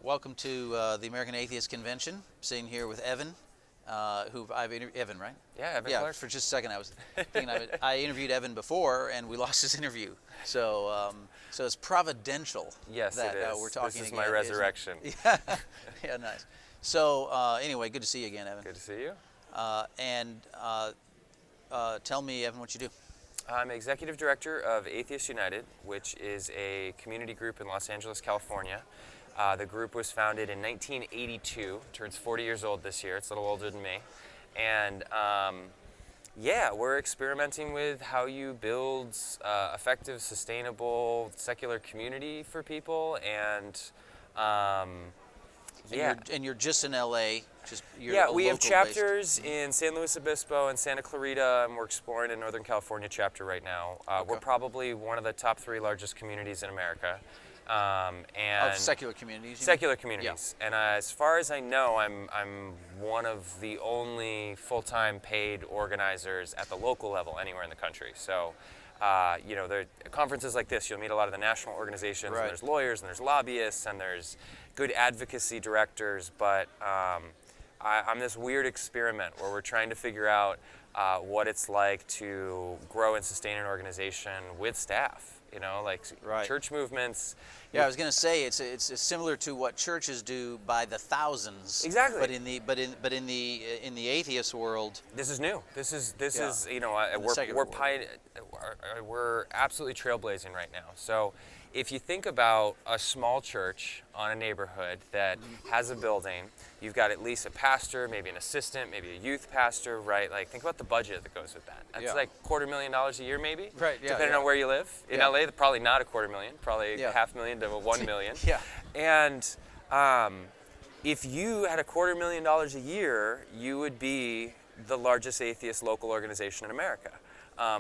Welcome to the American Atheists Convention. Sitting here with Evan, who I've interviewed. Evan, right? Yeah, Evan Yeah, Clark. for just a second I was thinking I interviewed Evan before and we lost his interview. So so it's providential Yes, that it is. we're talking This is again. my resurrection. Yeah, yeah, nice. So anyway, good to see you again, Evan. Good to see you. Tell me, Evan, what you do. I'm Executive Director of Atheists United, which is a community group in Los Angeles, California. The group was founded in 1982, turns 40 years old this year. It's a little older than me. And yeah, we're experimenting with how you build effective, sustainable, secular community for people. And yeah. And you're just in LA. Yeah, we have chapters in San Luis Obispo and Santa Clarita, and we're exploring a Northern California chapter right now. Okay. We're probably one of the top 3 largest communities in America. And of secular communities? Secular communities. Yeah. And as far as I know, I'm one of the only full-time paid organizers at the local level anywhere in the country. So, you know, there are conferences like this, you'll meet a lot of the national organizations, right. And there's lawyers, and there's lobbyists, and there's good advocacy directors, but I'm this weird experiment where we're trying to figure out what it's like to grow and sustain an organization with staff, you know, like right. Church movements. Yeah, I was going to say it's similar to what churches do by the thousands. Exactly. But in the atheist world, this is new. This yeah. is you know we're absolutely trailblazing right now. So if you think about a small church on a neighborhood that has a building, you've got at least a pastor, maybe an assistant, maybe a youth pastor, right? Like, think about the budget that goes with that. That's like $250,000 a year, maybe? Right, yeah. Depending on where you live. In LA, probably not $250,000, probably $500,000 to $1 million. Yeah. And if you had $250,000 a year, you would be the largest atheist local organization in America.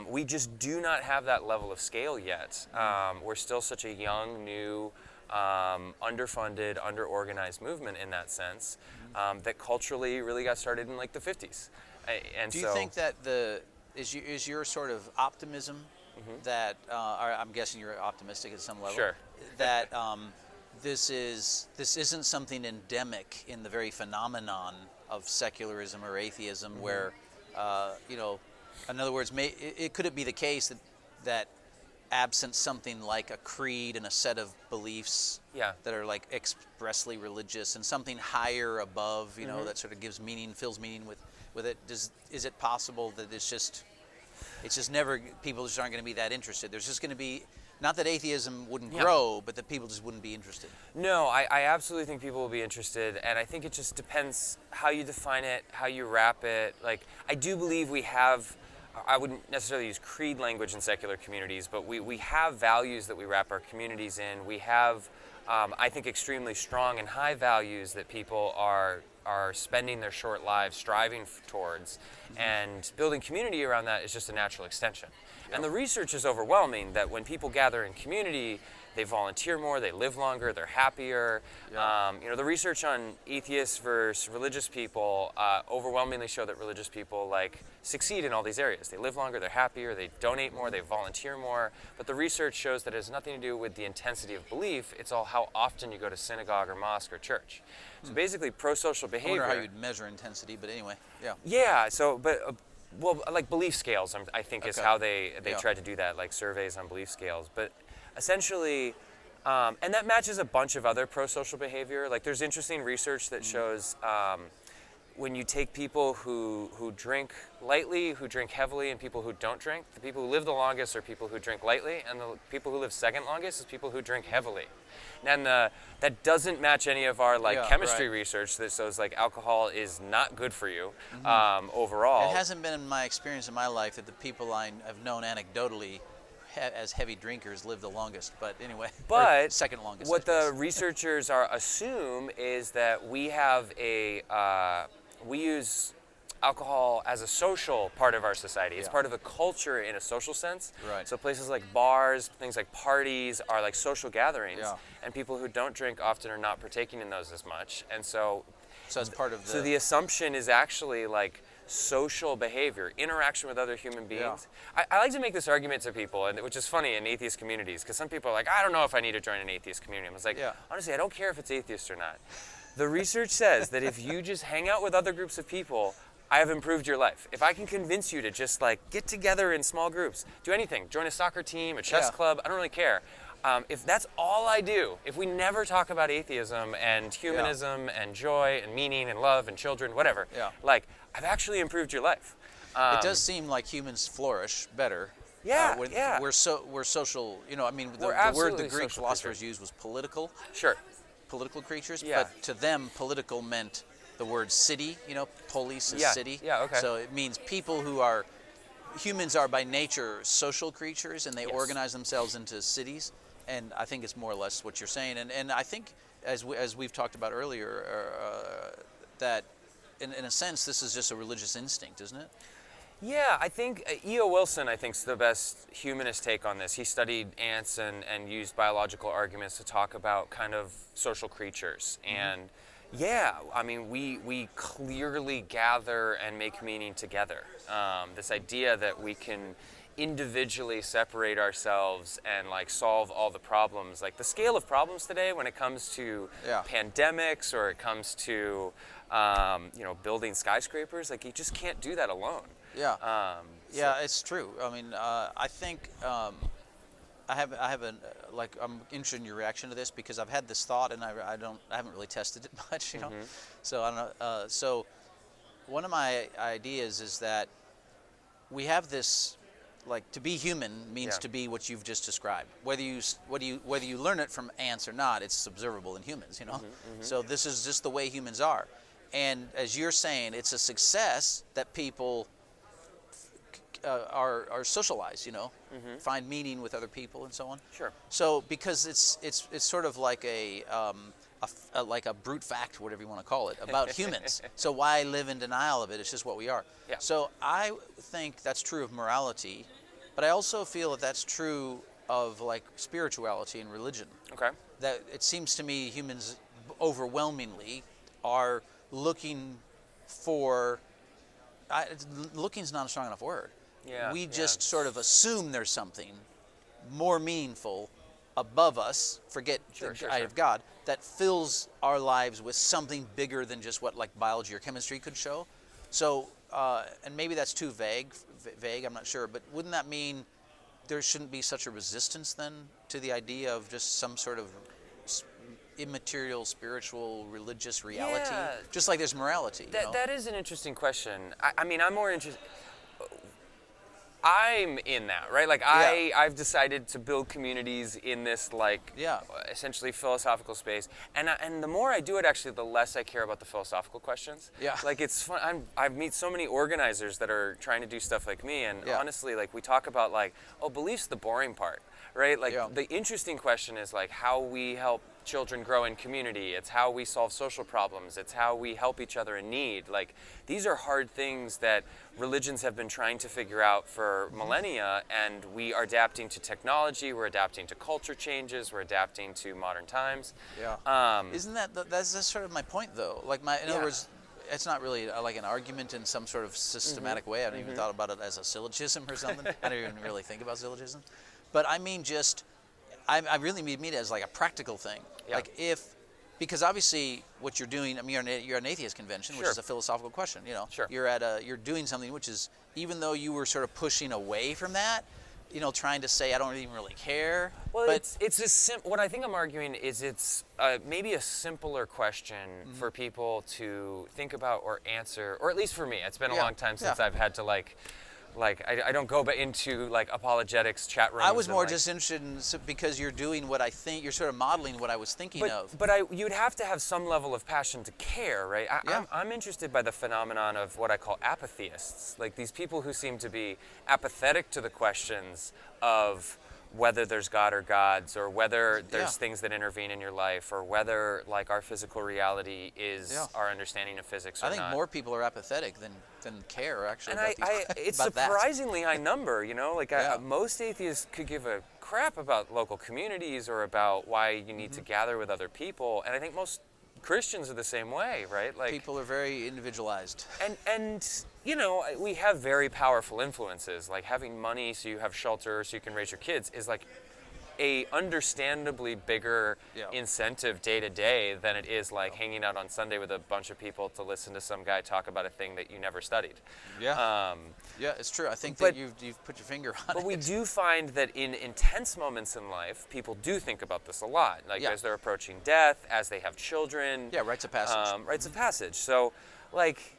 We just do not have that level of scale yet. We're still such a young, new, underfunded, underorganized movement in that sense, that culturally really got started in like the 50s. And do you think that is your sort of optimism that, I'm guessing you're optimistic at some level, sure. that this isn't something endemic in the very phenomenon of secularism or atheism where, you know, in other words, could it be the case that absent something like a creed and a set of beliefs that are like expressly religious and something higher above, you know, that sort of gives meaning, fills meaning with it, is it possible that it's just never, people just aren't going to be that interested? There's just going to be, not that atheism wouldn't grow, but that people just wouldn't be interested. No, I absolutely think people will be interested, and I think it just depends how you define it, how you wrap it. Like, I do believe we have, I wouldn't necessarily use creed language in secular communities, but we have values that we wrap our communities in. We have, I think, extremely strong and high values that people are spending their short lives striving towards, and building community around that is just a natural extension. And the research is overwhelming that when people gather in community, they volunteer more, they live longer, they're happier. You know, the research on atheists versus religious people overwhelmingly show that religious people like succeed in all these areas. They live longer, they're happier, they donate more, they volunteer more. But the research shows that it has nothing to do with the intensity of belief. It's all how often you go to synagogue or mosque or church. So basically, pro-social behavior. I wonder how you'd measure intensity, but anyway, yeah. Yeah. So, but. Well, like belief scales, I think, is how they try to do that, like surveys on belief scales. But essentially, and that matches a bunch of other pro-social behavior. Like, there's interesting research that shows when you take people who drink lightly, who drink heavily, and people who don't drink, the people who live the longest are people who drink lightly, and the people who live second longest is people who drink heavily. And that doesn't match any of our chemistry research that shows like alcohol is not good for you overall. It hasn't been in my experience in my life that the people I've known anecdotally as heavy drinkers live the longest, but anyway, but second longest. What the researchers assume is that we have we use alcohol as a social part of our society. It's part of the culture in a social sense. Right. So places like bars, things like parties are like social gatherings, and people who don't drink often are not partaking in those as much. And so as part of the assumption is actually like social behavior, interaction with other human beings. I like to make this argument to people, and which is funny in atheist communities, because some people are like, I don't know if I need to join an atheist community. I was like, honestly, I don't care if it's atheist or not. The research says that if you just hang out with other groups of people, I have improved your life. If I can convince you to just like get together in small groups, do anything, join a soccer team, a chess club, I don't really care. If that's all I do, if we never talk about atheism and humanism and joy and meaning and love and children, whatever, like, I've actually improved your life. It does seem like humans flourish better. We're social, you know, I mean, the word the Greek philosophers used was political. Political creatures, but to them, political meant the word city, you know, polis is city. So it means people who are, humans are by nature social creatures, and they organize themselves into cities. And I think it's more or less what you're saying. And I think, as we've talked about earlier, that in a sense, this is just a religious instinct, isn't it? Yeah, I think E.O. Wilson, I think, is the best humanist take on this. He studied ants and used biological arguments to talk about kind of social creatures. And yeah, I mean, we clearly gather and make meaning together. This idea that we can individually separate ourselves and like solve all the problems, like the scale of problems today when it comes to pandemics or it comes to you know, building skyscrapers, like you just can't do that alone. It's true. I mean, I think I have like, I'm interested in your reaction to this, because I've had this thought and I haven't really tested it much, you know. So I don't know. So one of my ideas is that we have this, like, to be human means to be what you've just described. Whether you learn it from ants or not, it's observable in humans, you know. So this is just the way humans are. And as you're saying, it's a success that people are socialized, you know, find meaning with other people and so on. So because it's sort of like like a brute fact, whatever you want to call it, about humans. So why live in denial of it? It's just what we are. So I think that's true of morality, but I also feel that that's true of like spirituality and religion. That it seems to me humans overwhelmingly are looking for. Looking's not a strong enough word. We just sort of assume there's something more meaningful above us, forget the eye of God, that fills our lives with something bigger than just what like biology or chemistry could show. So, and maybe that's too vague, I'm not sure, but wouldn't that mean there shouldn't be such a resistance then to the idea of just some sort of immaterial, spiritual, religious reality? Just like there's morality. That is an interesting question. I mean, I'm more interested. I'm in that, right? Like I've decided to build communities in this like essentially philosophical space, and the more I do it, actually, the less I care about the philosophical questions. Like it's fun. I meet so many organizers that are trying to do stuff like me, and honestly, like we talk about like, oh, belief's the boring part, right? Like the interesting question is like how we help children grow in community. It's how we solve social problems. It's how we help each other in need. Like these are hard things that religions have been trying to figure out for millennia, and we are adapting to technology, we're adapting to culture changes, we're adapting to modern times. Isn't that's sort of my point though? Like in other words, it's not really like an argument in some sort of systematic way. I haven't even thought about it as a syllogism or something. I don't even really think about syllogism. But I mean just, I really mean it as like a practical thing. Like because obviously what you're doing, I mean, you're at an atheist convention, which is a philosophical question, you know. You're doing something which is, even though you were sort of pushing away from that, you know, trying to say, I don't even really care. Well, but it's what I think I'm arguing is it's maybe a simpler question for people to think about or answer, or at least for me. It's been a long time since I've had to like I don't go into like apologetics chat rooms. I was more just interested in, because you're doing what I think, you're sort of modeling what I was thinking of. But you'd have to have some level of passion to care, right? I'm interested by the phenomenon of what I call apatheists, like these people who seem to be apathetic to the questions of whether there's God or gods, or whether there's things that intervene in your life, or whether like our physical reality is our understanding of physics or not. I think more people are apathetic than care, actually. And it's surprisingly high number, you know? Like most atheists could give a crap about local communities or about why you need to gather with other people, and I think most Christians are the same way, right? Like people are very individualized. And you know, we have very powerful influences. Like having money so you have shelter so you can raise your kids is like a understandably bigger incentive day to day than it is like hanging out on Sunday with a bunch of people to listen to some guy talk about a thing that you never studied. Yeah, it's true. I think that you've put your finger on it. But we do find that in intense moments in life, people do think about this a lot. Like as they're approaching death, as they have children. Yeah, rites of passage. Rites of passage. So, like,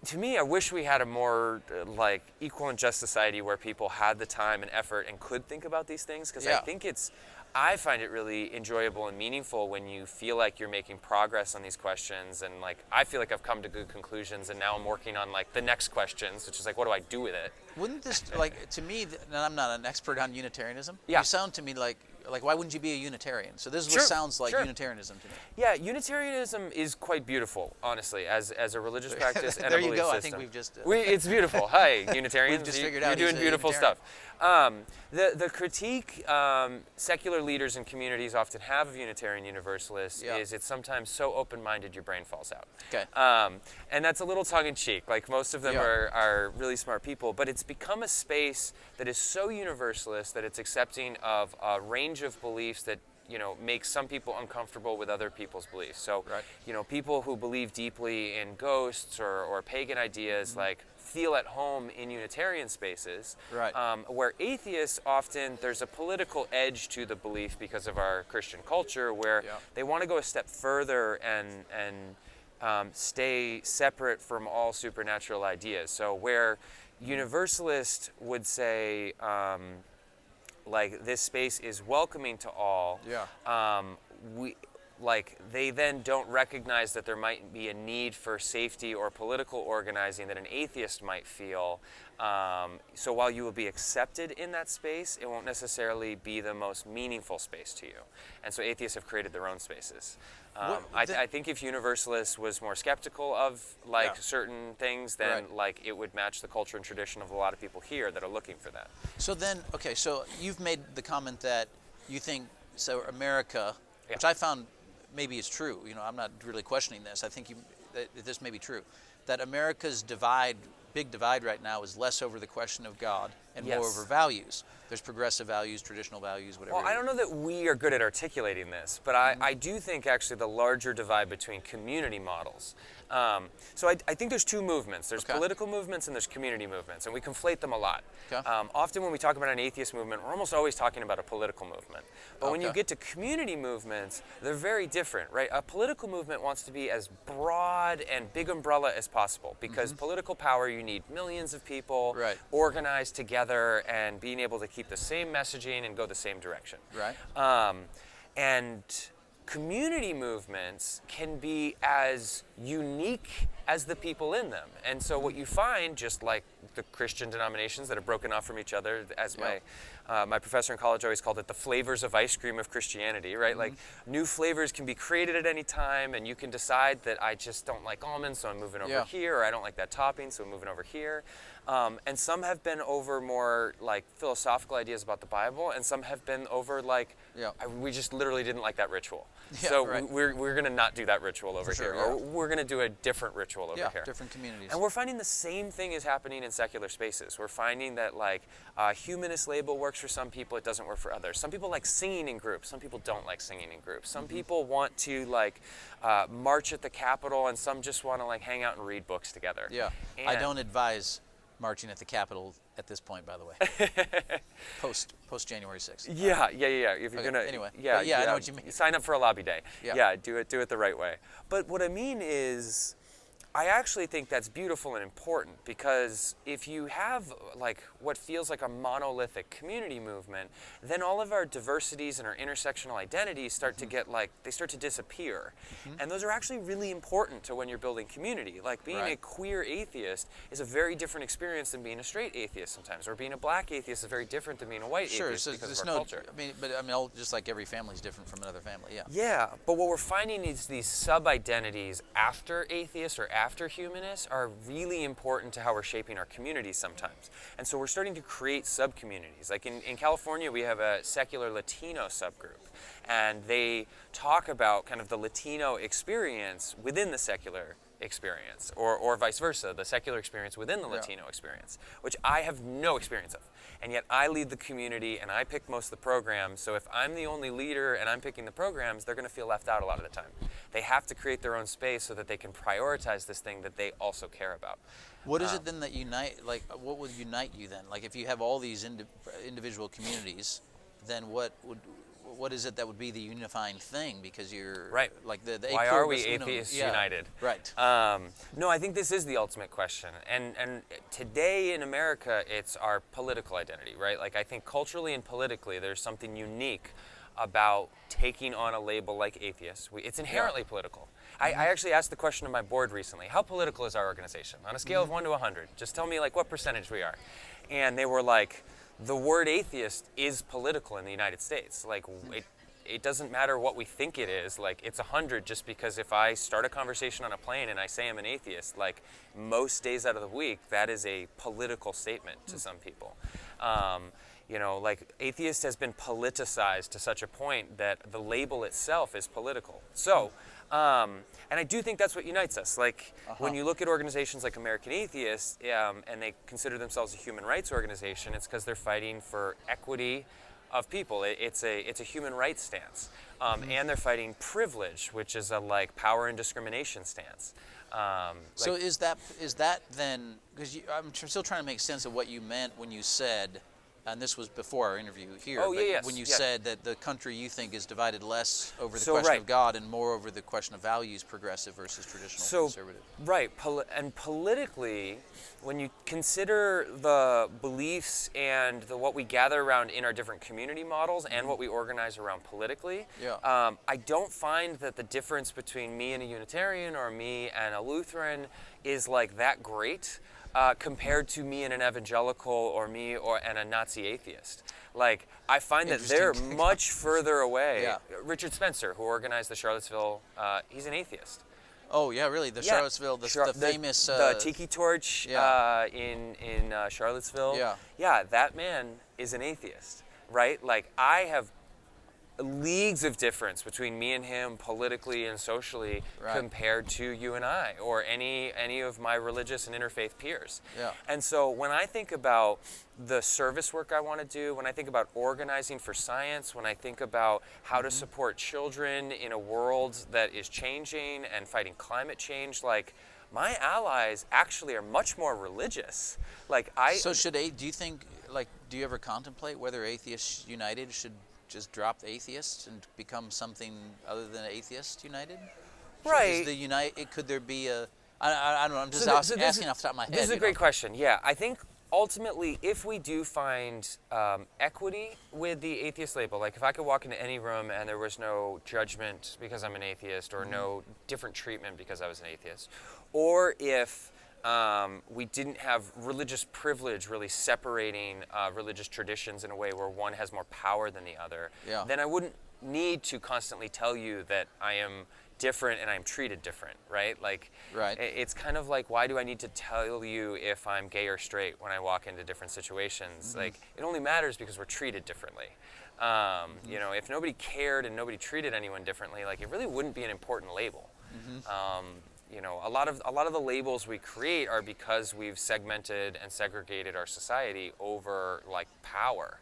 to me, I wish we had a more like equal and just society where people had the time and effort and could think about these things, because I find it really enjoyable and meaningful when you feel like you're making progress on these questions, and like I feel like I've come to good conclusions, and now I'm working on like the next questions, which is like, what do I do with it? Wouldn't this, like, to me, and I'm not an expert on Unitarianism, you sound to me like why wouldn't you be a Unitarian? So this is what sounds like Unitarianism to me. Yeah, Unitarianism is quite beautiful, honestly, as a religious practice and there a belief you go. system. I think we've just... it's beautiful. Hi, Unitarians. We've just figured out you're doing beautiful Unitarian. stuff. The critique secular leaders and communities often have of Unitarian Universalists is it's sometimes so open-minded your brain falls out. Okay. And that's a little tongue-in-cheek. Like most of them are really smart people, but it's become a space that is so universalist that it's accepting of a range of beliefs that makes some people uncomfortable with other people's beliefs. So, people who believe deeply in ghosts or pagan ideas, like feel at home in Unitarian spaces. Right. Where atheists often, there's a political edge to the belief because of our Christian culture, where they want to go a step further and stay separate from all supernatural ideas. So where Universalists would say, like this space is welcoming to all. They then don't recognize that there might be a need for safety or political organizing that an atheist might feel. So while you will be accepted in that space, it won't necessarily be the most meaningful space to you. And so atheists have created their own spaces. I think if Universalists was more skeptical of certain things, then it would match the culture and tradition of a lot of people here that are looking for that. So then, okay, so you've made the comment that you think, so America, which I found maybe is true, I'm not really questioning this, I think that this may be true, that America's big divide right now is less over the question of God and more over values. There's progressive values, traditional values, whatever. Well, I don't know that we are good at articulating this, but I do think actually the larger divide between community models. So I think there's two movements. There's political movements and there's community movements, and we conflate them a lot. Often when we talk about an atheist movement, we're almost always talking about a political movement. But when you get to community movements, they're very different, right? A political movement wants to be as broad and big umbrella as possible, because political power, you need millions of people organized together and being able to keep the same messaging and go the same direction. And community movements can be as unique as the people in them. And so what you find, just like the Christian denominations that have broken off from each other, as my professor in college always called it the flavors of ice cream of Christianity, right? Like new flavors can be created at any time, and you can decide that I just don't like almonds, so I'm moving over here, or I don't like that topping, so I'm moving over here. And some have been over more like philosophical ideas about the Bible, and some have been over like, we just literally didn't like that ritual. We're going to not do that ritual over here, or we're going to do a different ritual over here. Different communities. And we're finding the same thing is happening in secular spaces. We're finding that like humanist label works for some people, it doesn't work for others. Some people like singing in groups, some people don't like singing in groups. Some people want to like march at the Capitol, and some just want to like hang out and read books together. And I don't advise marching at the Capitol at this point, by the way. Post January 6th. If you're gonna, anyway, I know what you mean. Sign up for a lobby day. Do it the right way. But what I mean is, I actually think that's beautiful and important, because if you have like what feels like a monolithic community movement, then all of our diversities and our intersectional identities start to get like, they start to disappear. And those are actually really important to when you're building community. Like being a queer atheist is a very different experience than being a straight atheist sometimes, or being a black atheist is very different than being a white atheist because of our culture. Just like every family is different from another family, but what we're finding is these sub-identities after atheists or after humanists are really important to how we're shaping our communities sometimes. And so we're starting to create sub-communities. Like in California, we have a secular Latino subgroup, and they talk about kind of the Latino experience within the secular experience, or vice versa, the secular experience within the Latino experience, which I have no experience of. And yet I lead the community and I pick most of the programs, so if I'm the only leader and I'm picking the programs, they're going to feel left out a lot of the time. They have to create their own space so that they can prioritize this thing that they also care about. What is it then that unite, like, what would unite you then? Like, if you have all these individual communities, then what is it that would be the unifying thing? Because you're like the why are we atheists united? Right. No, I think this is the ultimate question, and today in America, it's our political identity, right? Like, I think culturally and politically, there's something unique about taking on a label like atheist. It's inherently political. I actually asked the question of my board recently: how political is our organization on a scale of 1 to 100? Just tell me like what percentage we are, and they were like, the word atheist is political in the United States. Like, it doesn't matter what we think it is. Like, it's 100 just because if I start a conversation on a plane and I say I'm an atheist, like most days out of the week, that is a political statement to some people. You know, like atheist has been politicized to such a point that the label itself is political. So, and I do think that's what unites us. Like, when you look at organizations like American Atheists, and they consider themselves a human rights organization, it's because they're fighting for equity of people. It's a human rights stance, and they're fighting privilege, which is a like power and discrimination stance. So is that then, because I'm still trying to make sense of what you meant when you said, and this was before our interview here, when you said that the country you think is divided less over the question of God and more over the question of values, progressive versus traditional conservative. Right, and politically, when you consider the beliefs and what we gather around in our different community models and what we organize around politically, I don't find that the difference between me and a Unitarian or me and a Lutheran is like that great. Compared to me and an evangelical or me and a Nazi atheist. Like, I find that they're much further away. Richard Spencer, who organized the Charlottesville, he's an atheist. Oh, yeah, really? The Charlottesville, the famous... the Tiki Torch in Charlottesville. Yeah, that man is an atheist, right? Like, I have leagues of difference between me and him politically and socially compared to you and I or any of my religious and interfaith peers. And so when I think about the service work I want to do, when I think about organizing for science, when I think about how to support children in a world that is changing and fighting climate change, like, my allies actually are much more religious. Like, So do you think, like, do you ever contemplate whether Atheists United should just drop atheists and become something other than Atheist United? Right. Could there be a... I don't know, I'm just asking off the top of my head. This is a great question. Yeah, I think ultimately, if we do find equity with the atheist label, like if I could walk into any room and there was no judgment because I'm an atheist or no different treatment because I was an atheist, or if we didn't have religious privilege really separating religious traditions in a way where one has more power than the other, then I wouldn't need to constantly tell you that I am different and I'm treated different, right? Like, it's kind of like, why do I need to tell you if I'm gay or straight when I walk into different situations? Like, it only matters because we're treated differently. You know, if nobody cared and nobody treated anyone differently, like, it really wouldn't be an important label. You know, a lot of the labels we create are because we've segmented and segregated our society over like power.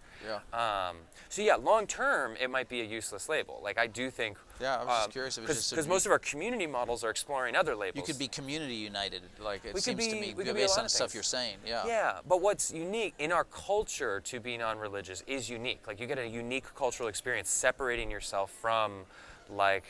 So yeah, long term it might be a useless label. Like, I do think. I was just curious if it's just because most of our community models are exploring other labels. You could be community united, like it seems to me, based on stuff you're saying. Yeah, but what's unique in our culture to be non-religious is unique. Like, you get a unique cultural experience separating yourself from, like,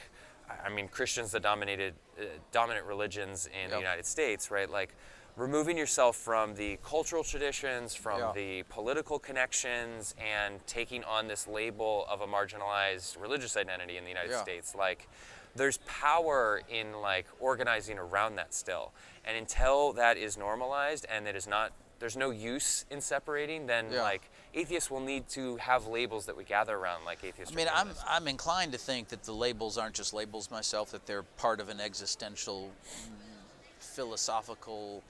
I mean, Christians, the dominant religions in the United States, right? Like, removing yourself from the cultural traditions, from the political connections, and taking on this label of a marginalized religious identity in the United States. Like, there's power in like organizing around that still. And until that is normalized and it is not, there's no use in separating, then like atheists will need to have labels that we gather around, like atheist. I mean, I'm inclined to think that the labels aren't just labels myself, that they're part of an existential, philosophical,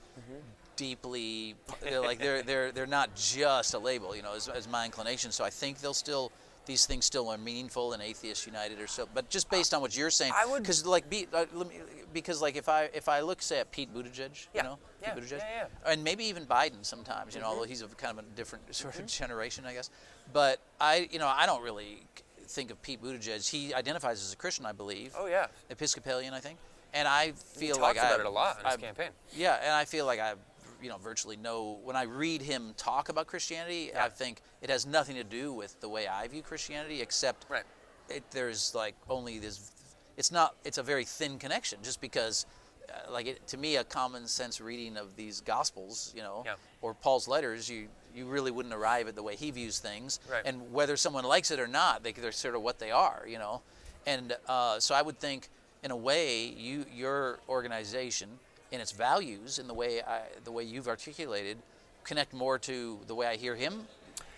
deeply, they're not just a label, you know, as my inclination. So I think they'll still, these things still are meaningful in Atheists United or so. But just based on what you're saying, I would, because like because like if I look say at Pete Buttigieg, yeah, you know, yeah, Pete Buttigieg, yeah. and maybe even Biden sometimes, you know, although he's of kind of a different sort of generation, I guess. But I don't really think of Pete Buttigieg. He identifies as a Christian, I believe. Oh yeah. Episcopalian, I think. And I feel he like talks about it a lot in his campaign. Yeah, and I feel like I, virtually know when I read him talk about Christianity, I think it has nothing to do with the way I view Christianity, except there's like only this. It's a very thin connection, just because, to me, a common sense reading of these Gospels, or Paul's letters, you really wouldn't arrive at the way he views things, and whether someone likes it or not, they're sort of what they are, and so I would think, in a way, your organization, in its values, in the way you've articulated, connect more to the way I hear him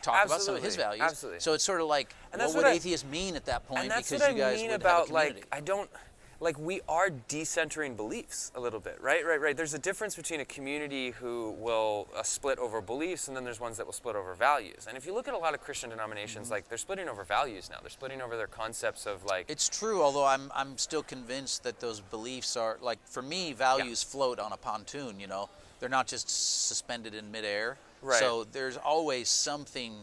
talk about some of his values. Absolutely. So it's sort of like, what would atheists mean at that point? And that's because what you guys I mean would about, have a community. we are decentering beliefs a little bit, right? There's a difference between a community who will split over beliefs, and then there's ones that will split over values. And if you look at a lot of Christian denominations, they're splitting over values now. They're splitting over their concepts of It's true, although I'm still convinced that those beliefs are, for me, values float on a pontoon, They're not just suspended in midair. Right. So there's always something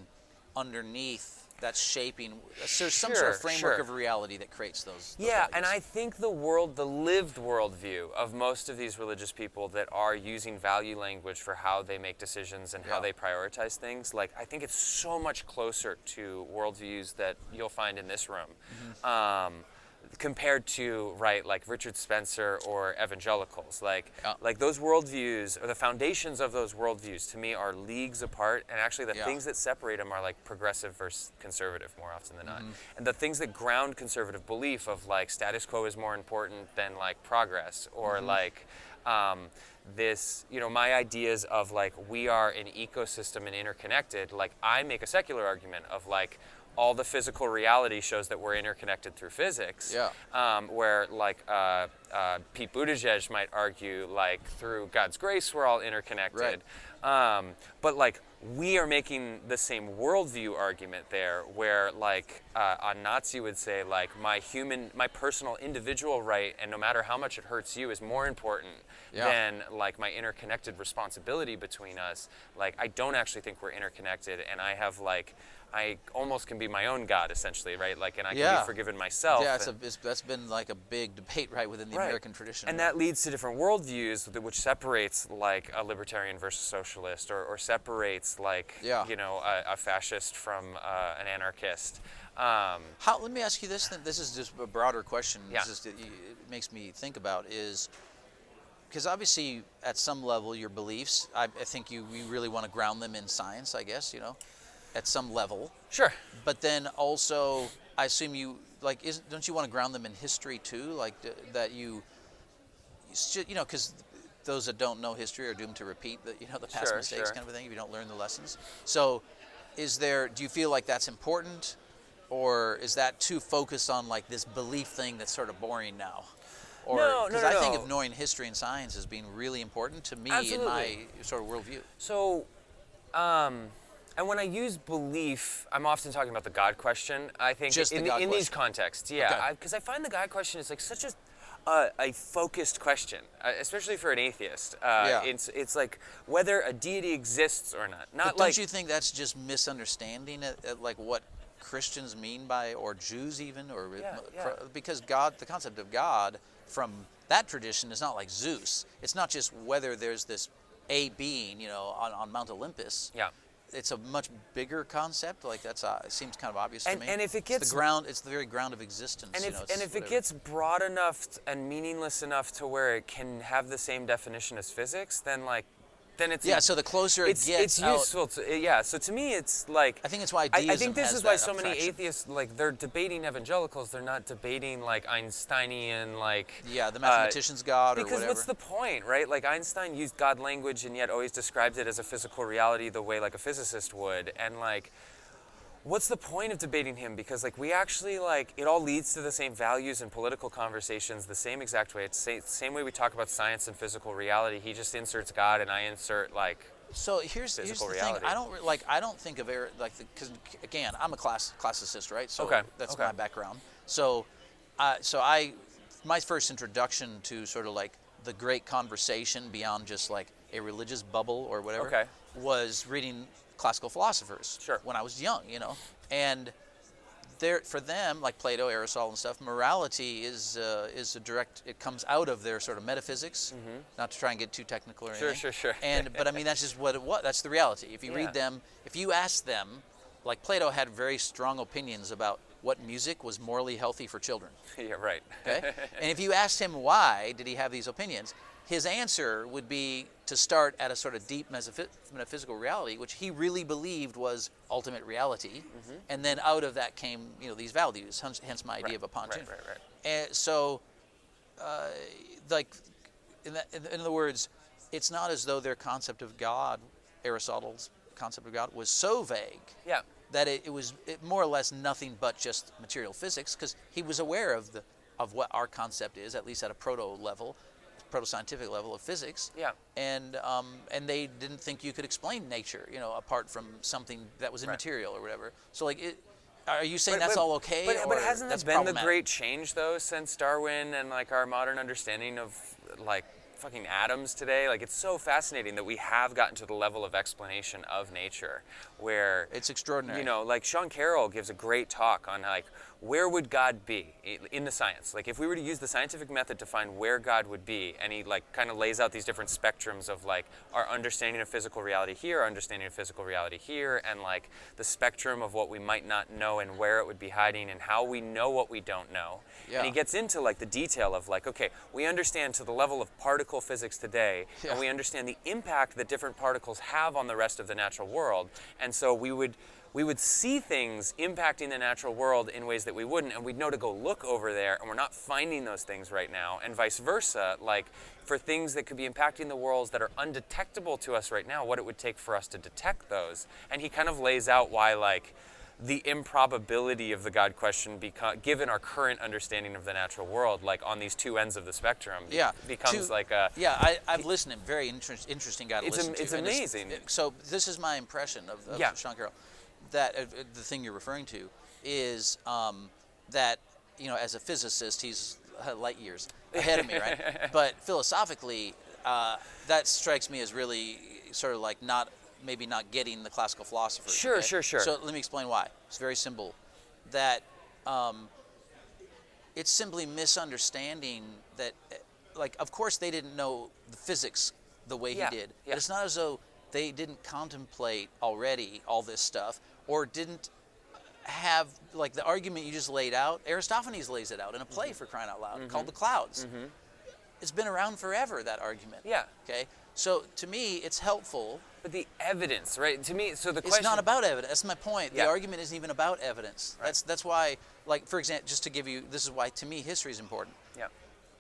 underneath that's shaping. There's some sort of framework of reality that creates those yeah, values. and I think the lived worldview of most of these religious people that are using value language for how they make decisions and how they prioritize things, I think it's so much closer to worldviews that you'll find in this room. Compared to Richard Spencer or evangelicals, those worldviews, or the foundations of those worldviews, to me are leagues apart, and actually the things that separate them are progressive versus conservative more often than not, and the things that ground conservative belief of status quo is more important than progress, or this, my ideas of we are an ecosystem and interconnected. I make a secular argument of all the physical reality shows that we're interconnected through physics. Where Pete Buttigieg might argue through God's grace we're all interconnected. But we are making the same worldview argument there, where a Nazi would say my personal individual right, and no matter how much it hurts you, is more important than my interconnected responsibility between us. I don't actually think we're interconnected, and I have I almost can be my own God, essentially, right? And I can be forgiven myself. Yeah, that's been a big debate, within the American tradition. And that leads to different worldviews, which separates a libertarian versus socialist, or separates a fascist from an anarchist. Let me ask you this. This is just a broader question. It makes me think about is, because obviously at some level your beliefs, I think you really want to ground them in science, I guess, at some level. Sure. But then also, I assume you don't you want to ground them in history too, that because those that don't know history are doomed to repeat the past mistakes, kind of a thing, if you don't learn the lessons. So, do you feel like that's important, or is that too focused on this belief thing that's sort of boring now? Or, no. Because I think of knowing history and science as being really important to me in my sort of worldview. So, and when I use belief, I'm often talking about the God question. I think in these contexts, because I find the God question is such a focused question, especially for an atheist. It's whether a deity exists or not. But don't you think that's just misunderstanding what Christians mean by, or Jews even, or because God, the concept of God from that tradition is not like Zeus. It's not just whether there's this a being, on Mount Olympus. It's a much bigger concept. It seems kind of obvious to me. And if it gets it's the ground, it's the very ground of existence. And if it gets broad enough and meaningless enough to where it can have the same definition as physics, then it's so the closer it gets, it's useful to So to me, it's I think it's why deism I think this has is why that so many abstraction. atheists they're debating evangelicals. They're not debating Einsteinian the mathematician's God or because whatever. what's the point, right? Einstein used God language and yet always described it as a physical reality the way a physicist would, and what's the point of debating him? Because we actually it all leads to the same values in political conversations the same exact way. It's the same way we talk about science and physical reality. He just inserts God and I insert So here's the physical thing. reality. I don't think of because again, I'm a classicist, right? So Okay, that's okay. my background. So my first introduction to sort of like the great conversation beyond just like a religious bubble or whatever Okay. was reading classical philosophers. Sure. When I was young, and for them, like Plato, Aristotle, and stuff, morality is a direct. It comes out of their sort of metaphysics. Not to try and get too technical or anything. Sure. But I mean, that's just what it was. That's the reality. If you read them, if you ask them, like Plato had very strong opinions about what music was morally healthy for children. Yeah, right. Okay, and if you asked him why did he have these opinions, his answer would be to start at a sort of deep metaphysical reality, which he really believed was ultimate reality, and then out of that came, these values. Hence my idea of a pontoon. Right. And so, like, in other words, it's not as though their concept of God, Aristotle's concept of God, was so vague. Yeah. That it was more or less nothing but just material physics, because he was aware of what our concept is, at least at a proto-scientific level of physics. Yeah. And they didn't think you could explain nature, apart from something that was immaterial or whatever. So like, are you saying that's all okay? But hasn't that been the great change? change though since Darwin and like our modern understanding of like fucking atoms today? Like, it's so fascinating that we have gotten to the level of explanation of nature where it's extraordinary. Like Sean Carroll gives a great talk on like where would God be in the science? Like if we were to use the scientific method to find where God would be, and he like kind of lays out these different spectrums of like our understanding of physical reality here, our understanding of physical reality here, and like the spectrum of what we might not know and where it would be hiding and how we know what we don't know. Yeah. And he gets into like the detail of like, okay, we understand to the level of particle physics today, and we understand the impact that different particles have on the rest of the natural world. And so we would see things impacting the natural world in ways that we wouldn't, and we'd know to go look over there, and we're not finding those things right now, and vice versa. Like for things that could be impacting the worlds that are undetectable to us right now, what it would take for us to detect those. And he kind of lays out why like the improbability of the God question, given our current understanding of the natural world, like on these two ends of the spectrum, becomes like a... Yeah, I've listened to him. Very interesting guy to listen to. It's amazing. So this is my impression of Sean Carroll. That the thing you're referring to is that, as a physicist, he's light years ahead of me, right? But philosophically, that strikes me as really sort of like maybe not getting the classical philosophers. Sure. So let me explain why. It's very simple. That it's simply misunderstanding that, like, of course they didn't know the physics the way he did. But it's not as though they didn't contemplate already all this stuff, or didn't have, like, the argument you just laid out. Aristophanes lays it out in a play, for crying out loud, called The Clouds. It's been around forever, that argument. Yeah. Okay? So to me, it's helpful. But the evidence, right? To me, so the It's question... not about evidence. That's my point. Yeah. The argument isn't even about evidence. Right. That's why, like, for example, just to give you, this is why, to me, history is important. Yeah.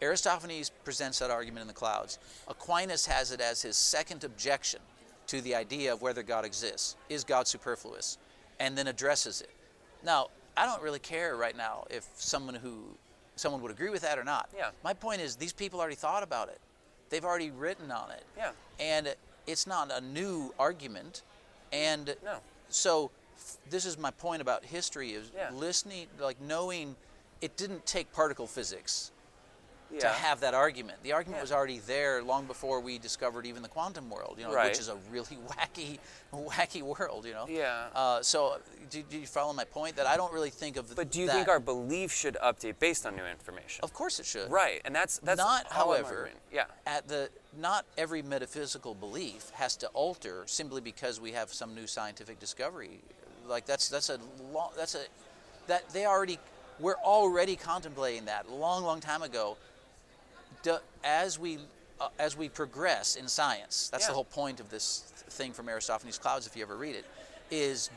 Aristophanes presents that argument in The Clouds. Aquinas has it as his second objection to the idea of whether God exists. Is God superfluous? And then addresses it. Now, I don't really care right now if someone would agree with that or not. Yeah. My point is, these people already thought about it. They've already written on it. Yeah. And it's not a new argument. And No. so this is my point about history, is listening, like knowing it didn't take particle physics to have that argument. The argument was already there long before we discovered even the quantum world, which is a really wacky world, Yeah. So do you follow my point? That I don't really think of But do you that. think our belief should update based on new information? Of course it should. Right, and that's Not, all I'm however, arguing. not every metaphysical belief has to alter simply because we have some new scientific discovery. Like we're already contemplating that long time ago. As we progress in science, that's the whole point of this thing from Aristophanes' Clouds, if you ever read it, is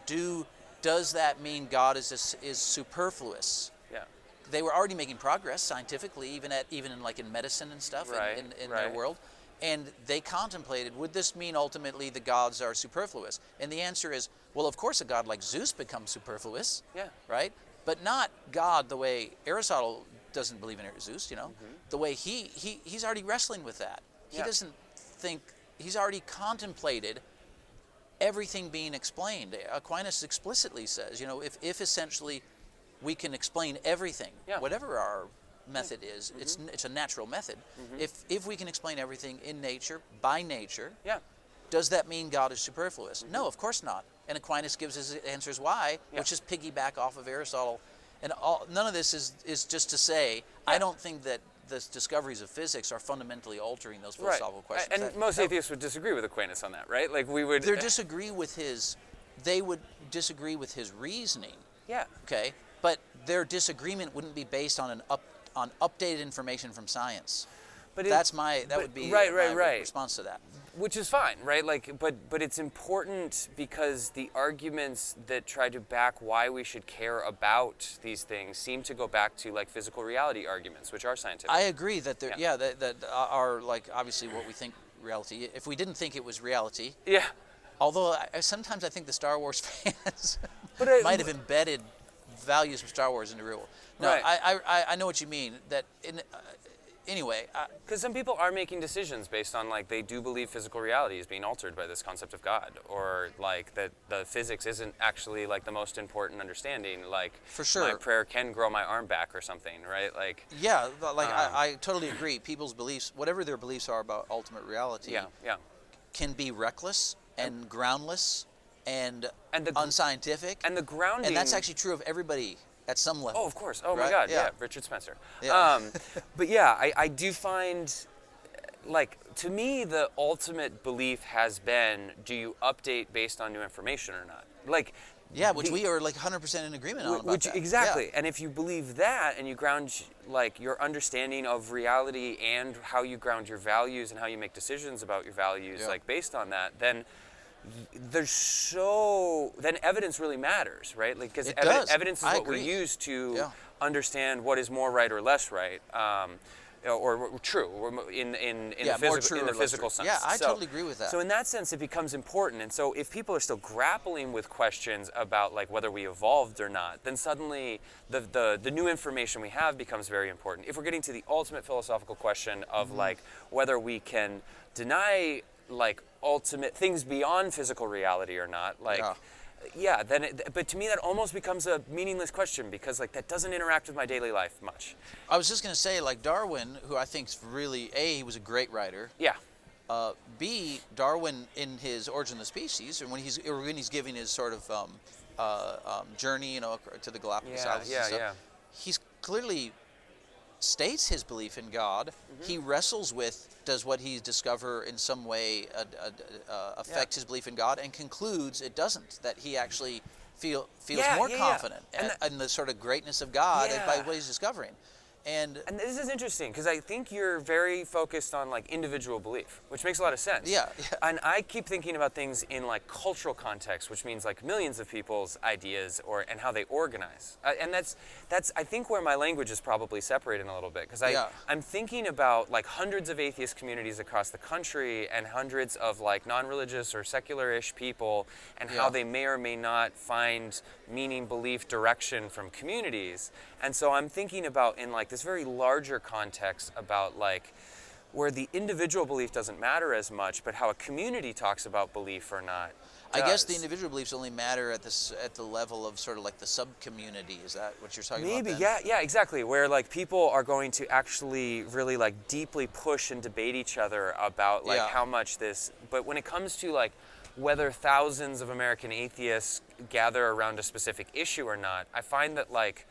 does that mean God is superfluous? Yeah. They were already making progress scientifically, even in medicine and stuff, in their world, and they contemplated, would this mean ultimately the gods are superfluous? And the answer is, well, of course a god like Zeus becomes superfluous, right? But not God the way Aristotle doesn't believe in Zeus, the way he's already wrestling with that. He doesn't think, he's already contemplated everything being explained. Aquinas explicitly says, if essentially we can explain everything, whatever our method is, it's a natural method. If we can explain everything in nature, by nature, does that mean God is superfluous? No, of course not. And Aquinas gives his answers why, which is piggyback off of Aristotle. And none of this is just to say, I don't think that the discoveries of physics are fundamentally altering those philosophical questions. And most atheists would disagree with Aquinas on that, right? Like we would. They would disagree with his reasoning. Yeah. Okay, but their disagreement wouldn't be based on on updated information from science. But that would be my response to that. Which is fine, right? Like, but it's important because the arguments that try to back why we should care about these things seem to go back to like physical reality arguments, which are scientific. I agree that that are like obviously what we think reality. If we didn't think it was reality, Although sometimes I think the Star Wars fans might have embedded values from Star Wars into real world. No, I know what you mean. That anyway, because some people are making decisions based on like they do believe physical reality is being altered by this concept of God, or like that the physics isn't actually like the most important understanding. Like for sure, my prayer can grow my arm back or something, right? Like I totally agree. People's beliefs, whatever their beliefs are about ultimate reality, can be reckless and groundless and unscientific. And the grounding, and that's actually true of everybody. At some level. Oh, of course. Oh, right? my God. Yeah. Richard Spencer. Yeah. But yeah, I do find, like, to me, the ultimate belief has been, do you update based on new information or not? Like, which we are like 100% in agreement on about that. Exactly. Yeah. And if you believe that and you ground, like, your understanding of reality and how you ground your values and how you make decisions about your values, like, based on that, then then evidence really matters, right? Like, because evidence is what we use to understand what is more right or less right, or true, or in the physical sense. Yeah, I totally agree with that. So in that sense, it becomes important. And so if people are still grappling with questions about like whether we evolved or not, then suddenly the new information we have becomes very important. If we're getting to the ultimate philosophical question of like whether we can deny like ultimate things beyond physical reality or not, like but to me that almost becomes a meaningless question because like that doesn't interact with my daily life much. I was just going to say, like, Darwin, who I think is really he was a great writer. B, Darwin in his Origin of the Species, and when he's giving his sort of journey, to the Galapagos Islands and stuff, he's clearly states his belief in God. He wrestles with, does what he discover in some way affect his belief in God, and concludes it doesn't, that he actually feels more confident in the sort of greatness of God by what he's discovering. And this is interesting because I think you're very focused on like individual belief, which makes a lot of sense. And I keep thinking about things in like cultural context, which means like millions of people's ideas and how they organize. And that's I think where my language is probably separating a little bit because I'm thinking about like hundreds of atheist communities across the country and hundreds of like non-religious or secular-ish people and how they may or may not find meaning, belief, direction from communities. And so I'm thinking about in like this very larger context about like where the individual belief doesn't matter as much, but how a community talks about belief or not does. I guess the individual beliefs only matter at the level of sort of like the sub-community. Is that what you're talking about? Maybe, yeah, exactly. Where like people are going to actually really like deeply push and debate each other about like how much this. But when it comes to like whether thousands of American atheists gather around a specific issue or not, I find that like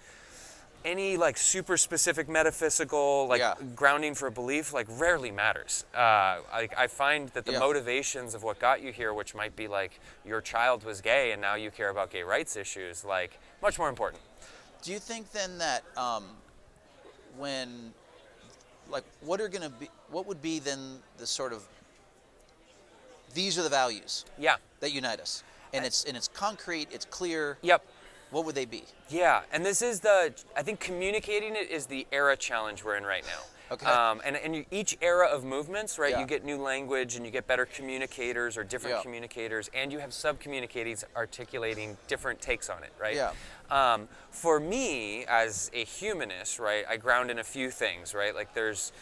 any like super specific metaphysical like grounding for a belief like rarely matters. I find that the motivations of what got you here, which might be like your child was gay and now you care about gay rights issues, like much more important. Do you think then that when like what would be then the sort of these are the values that unite us, and it's concrete, it's clear. What would they be? Yeah, and this is I think communicating it is the era challenge we're in right now. Okay. And each era of movements, right, you get new language and you get better communicators or different communicators, and you have sub-communicators articulating different takes on it, right? For me, as a humanist, right, I ground in a few things, right? Like there's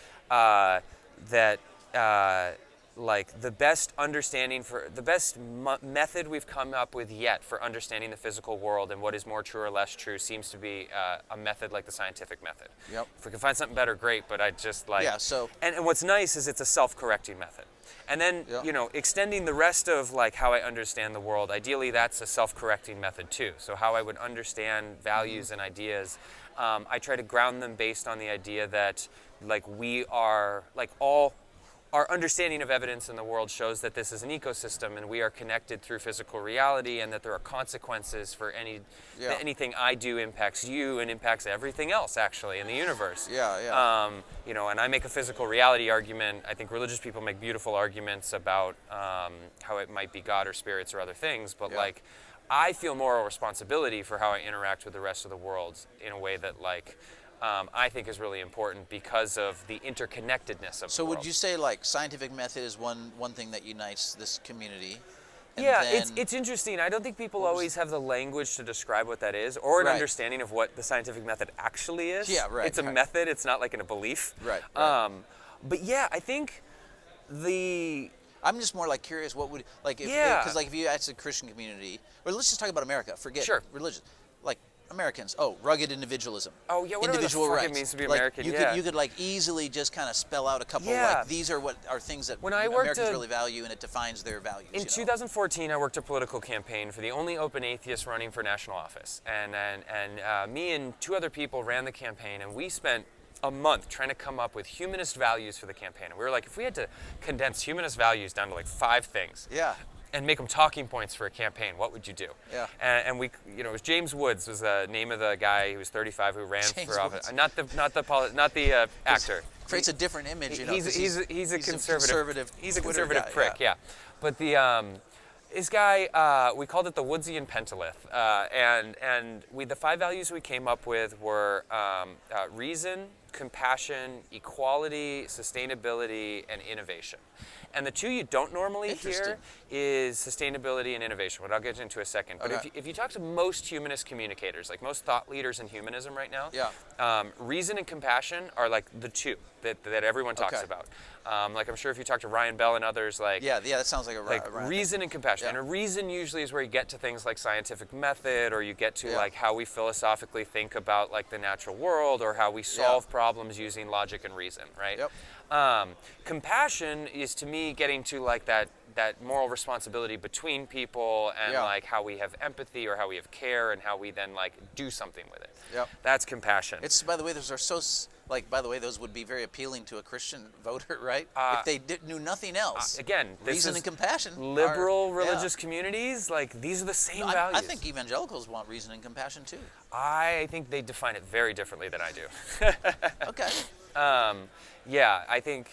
like the best understanding method we've come up with yet for understanding the physical world and what is more true or less true seems to be a method like the scientific method. Yep. If we can find something better, great, but I just like... Yeah, so... And what's nice is it's a self-correcting method. And then, you know, extending the rest of like how I understand the world, ideally that's a self-correcting method too. So how I would understand values and ideas, I try to ground them based on the idea that like we are, like all our understanding of evidence in the world shows that this is an ecosystem and we are connected through physical reality, and that there are consequences for that anything I do impacts you and impacts everything else actually in the universe. You know, and I make a physical reality argument. I think religious people make beautiful arguments about how it might be God or spirits or other things, but like I feel moral responsibility for how I interact with the rest of the world in a way that like I think is really important because of the interconnectedness of the world. So would you say like scientific method is one thing that unites this community? And yeah, then, it's interesting. I don't think people always have the language to describe what that is, or an understanding of what the scientific method actually is. Yeah, right. It's a method. It's not like in a belief. Right. But yeah, I think I'm just more like curious. What would because if you ask the Christian community, or let's just talk about America. Forget religion. Like Americans, rugged individualism. Oh yeah, whatever individual the fuck rights. It means to be like, American. You could like easily just kind of spell out a couple like these are what are things that Americans really value, and it defines their values. In 2014, I worked a political campaign for the only open atheist running for national office, and me and two other people ran the campaign, and we spent a month trying to come up with humanist values for the campaign. And we were like, if we had to condense humanist values down to like 5 things. Yeah. And make them talking points for a campaign, what would you do? Yeah. And we, you know, it was James Woods was the name of the guy who was 35 who ran for office. Not the actor. Creates a different image, you know. He's a conservative. He's a conservative guy, prick, yeah. But this guy, we called it the Woodsian Pentalith, and the 5 values we came up with were reason, compassion, equality, sustainability, and innovation. And the 2 you don't normally hear is sustainability and innovation, what I'll get into in a second. But if you talk to most humanist communicators, like most thought leaders in humanism right now, reason and compassion are like the 2 that everyone talks about. Like I'm sure if you talk to Ryan Bell and others, like that sounds like a reason and compassion. And a reason usually is where you get to things like scientific method, or you get to like how we philosophically think about like the natural world, or how we solve problems using logic and reason, right? Compassion is to me getting to like that moral responsibility between people, and like how we have empathy or how we have care, and how we then like do something with it. That's compassion. It's, by the way, those are so those would be very appealing to a Christian voter, right? If they knew nothing else. Again, reason and compassion. Liberal religious communities, like these are the same values. I think evangelicals want reason and compassion too. I think they define it very differently than I do. Okay. Yeah, I think,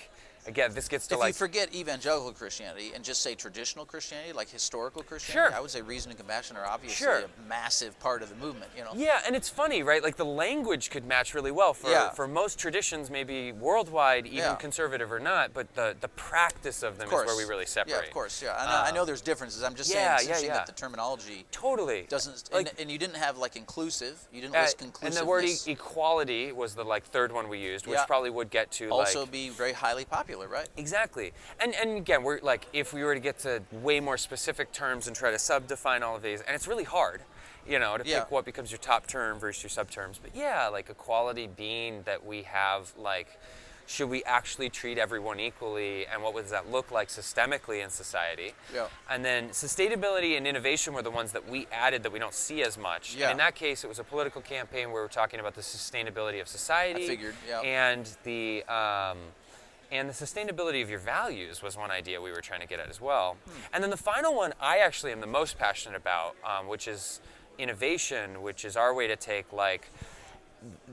again, this gets to if you forget evangelical Christianity and just say traditional Christianity, like historical Christianity, I would say reason and compassion are obviously a massive part of the movement, you know? Yeah, and it's funny, right? Like the language could match really well for most traditions, maybe worldwide, even conservative or not, but the practice of them is where we really separate. Yeah, of course, And I know there's differences. I'm just saying it's interesting that the terminology doesn't, like, and you didn't have like inclusive, you didn't list inclusiveness. And the word equality was the like 3rd one we used, which probably would get to also be very highly popular, right? Exactly. And again, we're like, if we were to get to way more specific terms and try to sub-define all of these, and it's really hard, you know, to pick what becomes your top term versus your sub-terms. But yeah, like equality being that we have, like, should we actually treat everyone equally, and what does that look like systemically in society? And then sustainability and innovation were the ones that we added that we don't see as much. And in that case, it was a political campaign where we're talking about the sustainability of society. I figured, and the sustainability of your values was one idea we were trying to get at as well. And then the final one I actually am the most passionate about, which is innovation, which is our way to take like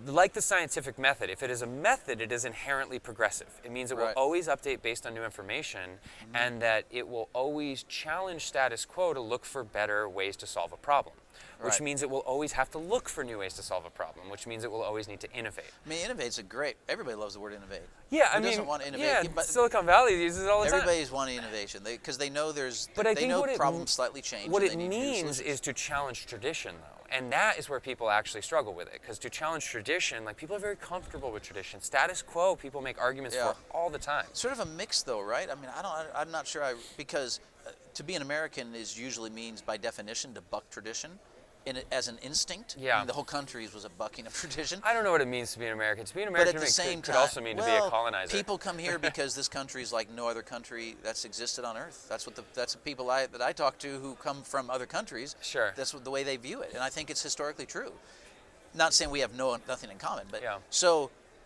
the scientific method. If it is a method, it is inherently progressive. It means it will always update based on new information, and that it will always challenge status quo to look for better ways to solve a problem. Which means it will always have to look for new ways to solve a problem, which means it will always need to innovate. I mean, innovate's everybody loves the word innovate. Yeah, Who doesn't want to innovate? Yeah, but Silicon Valley uses it all the time. Everybody's wanting innovation, because they know problems slightly change. What it means is to challenge tradition, though. And that is where people actually struggle with it, because to challenge tradition, like, people are very comfortable with tradition. Status quo, people make arguments for all the time. Sort of a mix, though, right? I mean, I'm not sure. Because to be an American is usually means, by definition, to buck tradition, as an instinct. Yeah. I mean, the whole country was a bucking of tradition. I don't know what it means to be an American. To be an American but at the same could also mean to be a colonizer. People come here because this country is like no other country that's existed on Earth. That's the people that I talk to who come from other countries. Sure. That's the way they view it, and I think it's historically true. Not saying we have nothing in common, but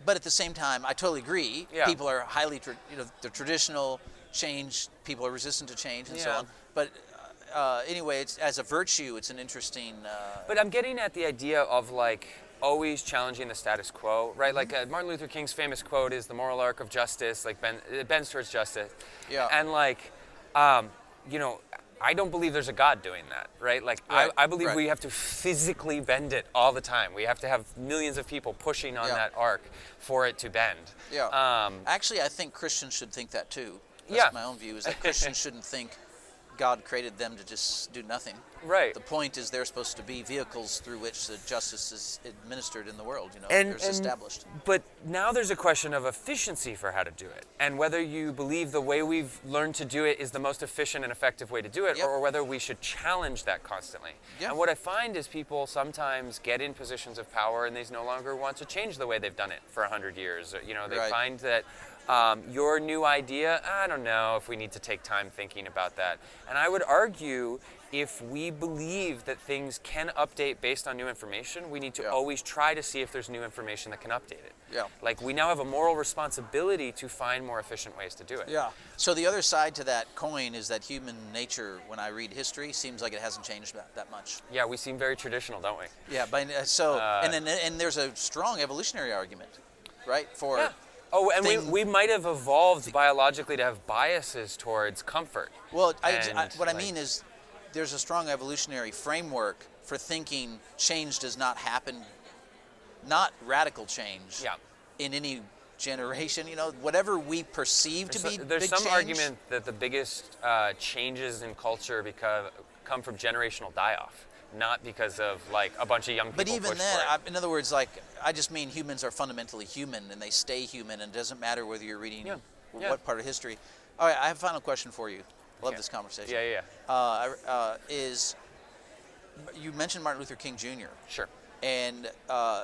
But at the same time, I totally agree. Yeah. People are highly, the traditional change. People are resistant to change and so on. But anyway, it's, as a virtue, it's an interesting. But I'm getting at the idea of, like, always challenging the status quo, right? Like, Martin Luther King's famous quote is, "The moral arc of justice, like, it bends towards justice." Yeah. And, like, I don't believe there's a God doing that, right? Like, Right, I believe right. we have to physically bend it all the time. We have to have millions of people pushing on that arc for it to bend. Yeah. Actually, I think Christians should think that too. That's my own view, is that Christians shouldn't think God created them to just do nothing. Right. The point is they're supposed to be vehicles through which the justice is administered in the world, it's established. But now there's a question of efficiency for how to do it, and whether you believe the way we've learned to do it is the most efficient and effective way to do it, or whether we should challenge that constantly. And what I find is people sometimes get in positions of power and they no longer want to change the way they've done it for 100 years. They find that your new idea, I don't know if we need to take time thinking about that. And I would argue, if we believe that things can update based on new information, we need to always try to see if there's new information that can update it. Yeah. Like, we now have a moral responsibility to find more efficient ways to do it. Yeah. So the other side to that coin is that human nature, when I read history, seems like it hasn't changed that much. Yeah, we seem very traditional, don't we? Yeah. And there's a strong evolutionary argument, right? Oh, and we might have evolved biologically to have biases towards comfort. Well, what I mean is, there's a strong evolutionary framework for thinking change does not happen, not radical change, in any generation. Whatever we perceive to be big change. There's some argument that the biggest changes in culture come from generational die-off, not because of, like, a bunch of young people. But even then, in other words, like, I just mean humans are fundamentally human, and they stay human, and it doesn't matter whether you're reading what part of history. All right, I have a final question for you. Love this conversation. You mentioned Martin Luther King Jr. Sure. And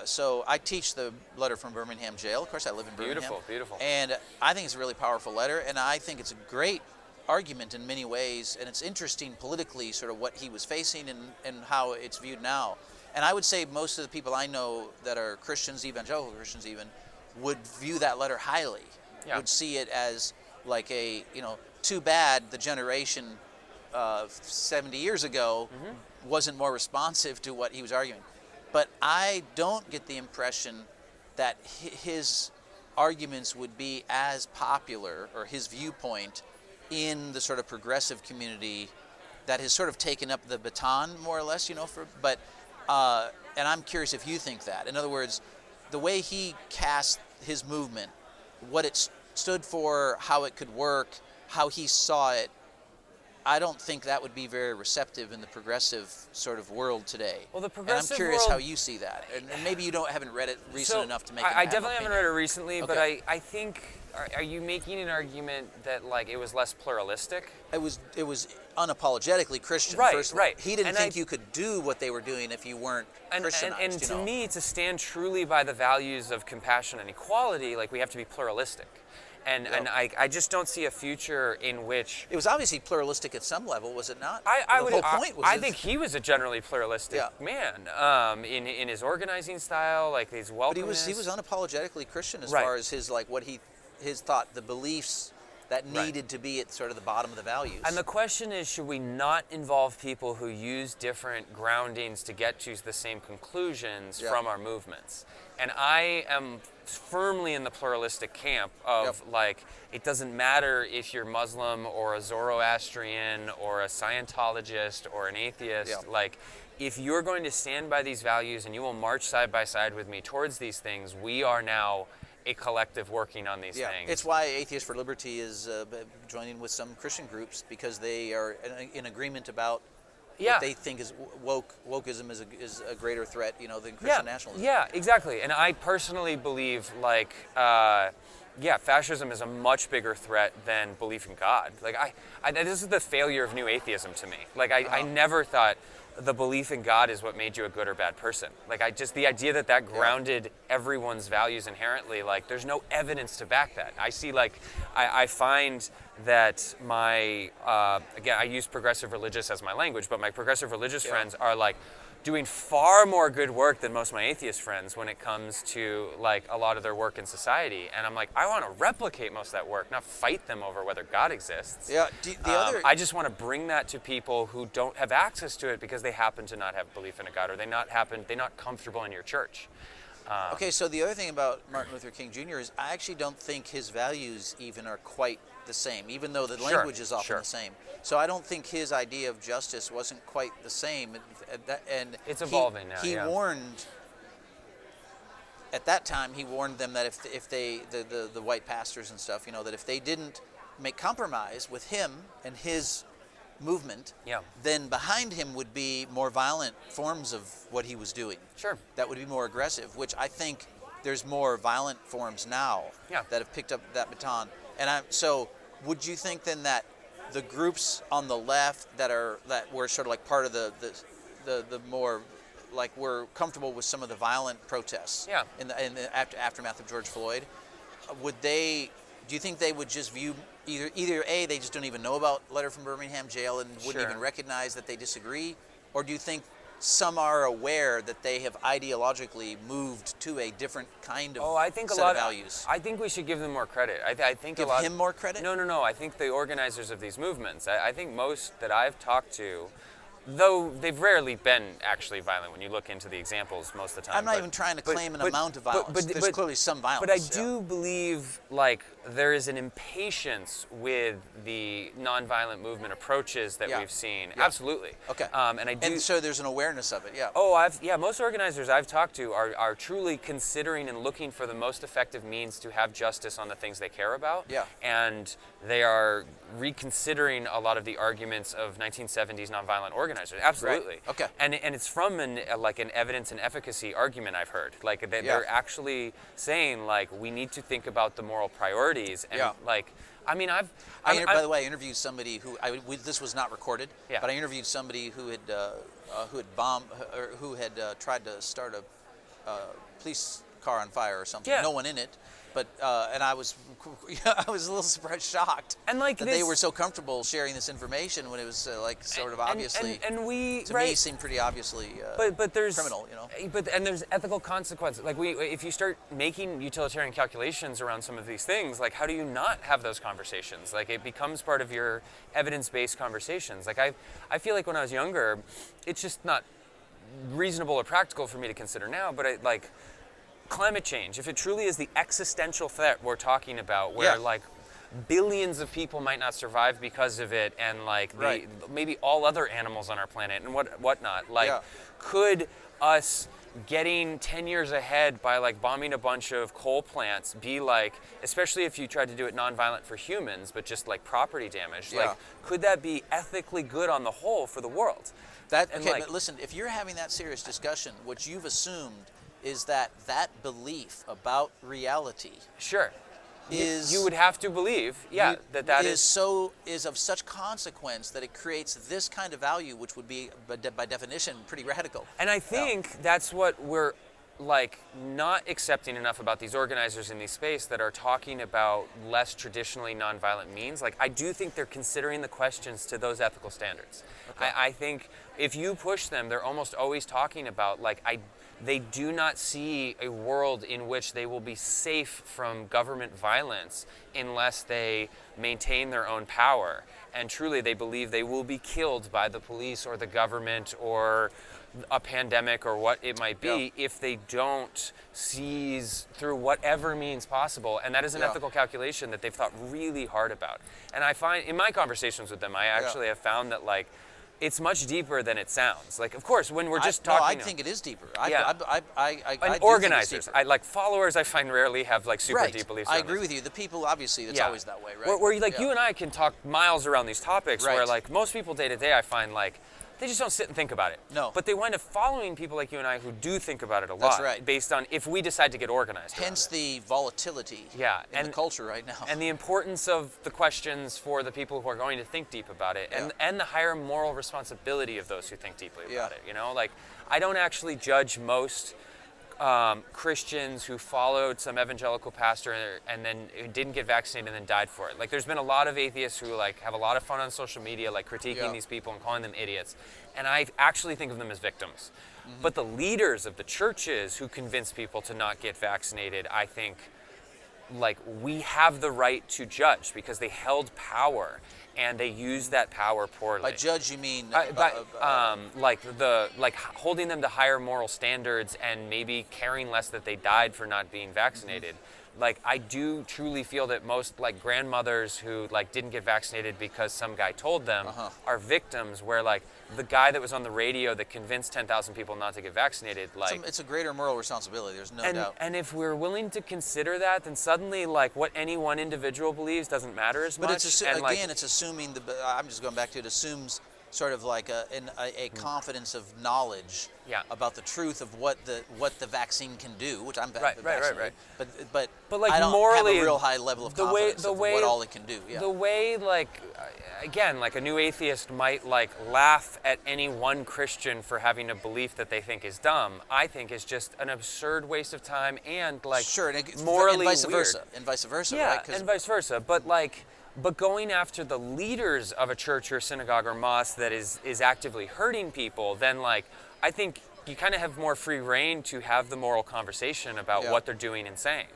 so I teach the letter from Birmingham jail. Of course, I live in Birmingham. Beautiful. And I think it's a really powerful letter, and I think it's a great argument in many ways, and it's interesting politically, sort of what he was facing and how it's viewed now. And I would say most of the people I know that are Christians, evangelical Christians even, would view that letter highly, would see it as like too bad the generation 70 years ago wasn't more responsive to what he was arguing. But I don't get the impression that his arguments would be as popular, or his viewpoint, in the sort of progressive community that has sort of taken up the baton, more or less, and I'm curious if you think that. In other words, the way he cast his movement, what it stood for, how it could work, how he saw it, I don't think that would be very receptive in the progressive sort of world today. Well, the progressive and I'm curious world, how you see that. And maybe you haven't read it recent enough to make I definitely haven't read it recently, Okay. but I think, are you making an argument that, like, it was less pluralistic? It was unapologetically Christian, Right, first of all. right. He didn't think you could do what they were doing if you weren't Christianized. And to me, to stand truly by the values of compassion and equality, like, we have to be pluralistic. And I just don't see a future in which... It was obviously pluralistic at some level, was it not? I think he was a generally pluralistic man in his organizing style, like his welcomeness. But he was unapologetically Christian as far as his thought, the beliefs that needed to be at sort of the bottom of the values. And the question is, should we not involve people who use different groundings to get to the same conclusions from our movements? And I am firmly in the pluralistic camp of like, it doesn't matter if you're Muslim or a Zoroastrian or a Scientologist or an atheist. Like, if you're going to stand by these values and you will march side by side with me towards these things, we are now a collective working on these things. It's why Atheists for Liberty is joining with some Christian groups, because they are in agreement about Yeah. what they think is wokeism is a greater threat, than Christian nationalism. Yeah, exactly. And I personally believe, like, fascism is a much bigger threat than belief in God. Like, this is the failure of new atheism to me. Like, I never thought the belief in God is what made you a good or bad person. Like, the idea that grounded everyone's values inherently, like, there's no evidence to back that. I see, like, I find that my, again, I use progressive religious as my language, but my progressive religious friends are, like, doing far more good work than most of my atheist friends when it comes to, like, a lot of their work in society. And I'm like, I want to replicate most of that work, not fight them over whether God exists. Yeah. I just want to bring that to people who don't have access to it because they happen to not have belief in a God, or they're not comfortable in your church. Okay, so the other thing about Martin Luther King Jr. is I actually don't think his values even are quite the same, even though the language is often the same. So I don't think his idea of justice wasn't quite the same. And it's evolving now. He warned, at that time, he warned them that if they, the white pastors and stuff, that if they didn't make compromise with him and his movement, then behind him would be more violent forms of what he was doing. Sure. That would be more aggressive, which I think there's more violent forms now that have picked up that baton. And so would you think then that the groups on the left that were sort of like part of the more, like, were comfortable with some of the violent protests in the aftermath of George Floyd, do you think they would just view either A, they just don't even know about Letter from Birmingham Jail and wouldn't even recognize that they disagree, or do you think some are aware that they have ideologically moved to a different kind of set of values? I think we should give them more credit. I think give him more credit? No. I think the organizers of these movements, I think most that I've talked to, though they've rarely been actually violent when you look into the example most of the time. I'm not even trying to claim an amount of violence. There's clearly some violence. But I do believe, like, there is an impatience with the nonviolent movement approaches that we've seen. Absolutely. Okay. And so there's an awareness of it, Most organizers I've talked to are truly considering and looking for the most effective means to have justice on the things they care about. Yeah. And they are reconsidering a lot of the arguments of 1970s nonviolent organizers. Absolutely. Right. Okay. And it's from an evidence and efficacy argument I've heard. Like, they're actually saying, like, we need to think about the moral priorities. And like, I mean, by the way, I interviewed somebody who this was not recorded, but I interviewed somebody who had bombed or who had tried to start a police car on fire or something. No one in it. But and I was a little shocked, and like that they were so comfortable sharing this information when it was obviously me seemed pretty obviously but there's criminal, and there's ethical consequences. Like, if you start making utilitarian calculations around some of these things, like, how do you not have those conversations? Like, it becomes part of your evidence-based conversations. Like, I feel like when I was younger, it's just not reasonable or practical for me to consider now, but climate change, if it truly is the existential threat we're talking about, where like billions of people might not survive because of it, and like maybe all other animals on our planet and whatnot, like, could us getting 10 years ahead by like bombing a bunch of coal plants be like, especially if you tried to do it nonviolent for humans, but just like property damage, like, could that be ethically good on the whole for the world? But listen, if you're having that serious discussion, what you've assumed is that belief about reality is, you would have to believe that is of such consequence that it creates this kind of value, which would be by definition pretty radical. And I think that's what we're like not accepting enough about these organizers in these space that are talking about less traditionally nonviolent means. Like, I do think they're considering the questions to those ethical standards. I think if you push them, they're almost always talking about, like, they do not see a world in which they will be safe from government violence unless they maintain their own power. And truly, they believe they will be killed by the police or the government or a pandemic or what it might be if they don't seize through whatever means possible. And that is an ethical calculation that they've thought really hard about. And I find in my conversations with them, I actually have found that, like, it's much deeper than it sounds. Like, of course, when we're just talking... I think it is deeper. And organizers, like followers, I find rarely have like super deep beliefs. I agree with you. The people, obviously, it's always that way, right? Where like you and I can talk miles around these topics, where like most people day to day, I find like they just don't sit and think about it. No. But they wind up following people like you and I who do think about it a That's lot. right. Based on if we decide to get organized. Hence the volatility in the culture right now. And the importance of the questions for the people who are going to think deep about it, and the higher moral responsibility of those who think deeply about it. You know, like I don't actually judge most Christians who followed some evangelical pastor and then didn't get vaccinated and then died for it. Like there's been a lot of atheists who like have a lot of fun on social media, like critiquing these people and calling them idiots. And I actually think of them as victims. Mm-hmm. But the leaders of the churches who convince people to not get vaccinated, I think, like we have the right to judge because they held power and they used that power poorly. By judge, you mean like holding them to higher moral standards and maybe caring less that they died for not being vaccinated. Mm-hmm. Like I do truly feel that most like grandmothers who like didn't get vaccinated because some guy told them are victims, where like the guy that was on the radio that convinced 10,000 people not to get vaccinated, like it's a greater moral responsibility. There's no doubt. And if we're willing to consider that, then suddenly like what any one individual believes doesn't matter as much. But it's it's assuming I'm just going back to it. Assumes sort of like a confidence of knowledge about the truth of what the vaccine can do, which I'm vaccinated. Right. But like I don't morally, have a real high level of confidence of what all it can do. Yeah. The way like again, like a new atheist might like laugh at any one Christian for having a belief that they think is dumb, I think is just an absurd waste of time and like morally and vice weird. versa. And vice versa, yeah, right? And vice versa. But going after the leaders of a church or synagogue or mosque that is actively hurting people, then like I think you kind of have more free reign to have the moral conversation about what they're doing and saying.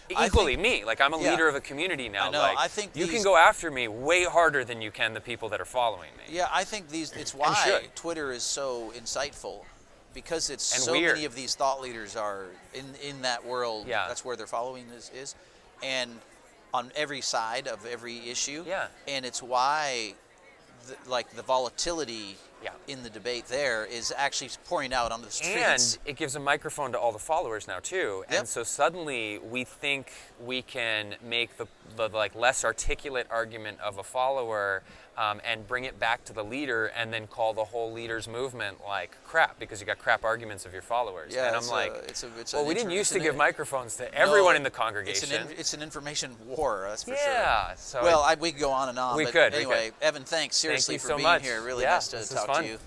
Equally, me, like I'm a leader of a community now. I know. Like, I think you can go after me way harder than you can the people that are following me. Yeah, I think it's why Twitter is so insightful, because it's so weird. many of these thought leaders are in that world. Yeah. That's where their following is, and on every side of every issue. Yeah. And it's why the volatility in the debate there is actually pouring out onto the streets. And it gives a microphone to all the followers now too. Yep. And so suddenly we think we can make the like less articulate argument of a follower and bring it back to the leader, and then call the whole leader's movement like crap because you got crap arguments of your followers. Yeah, and I'm like, well, we didn't used to give microphones to everyone in the congregation. It's an information war, that's for sure. Yeah. So well, we could go on and on. We but could. Anyway, Evan, thanks seriously Thank you for so being much. here. Really nice to talk to you.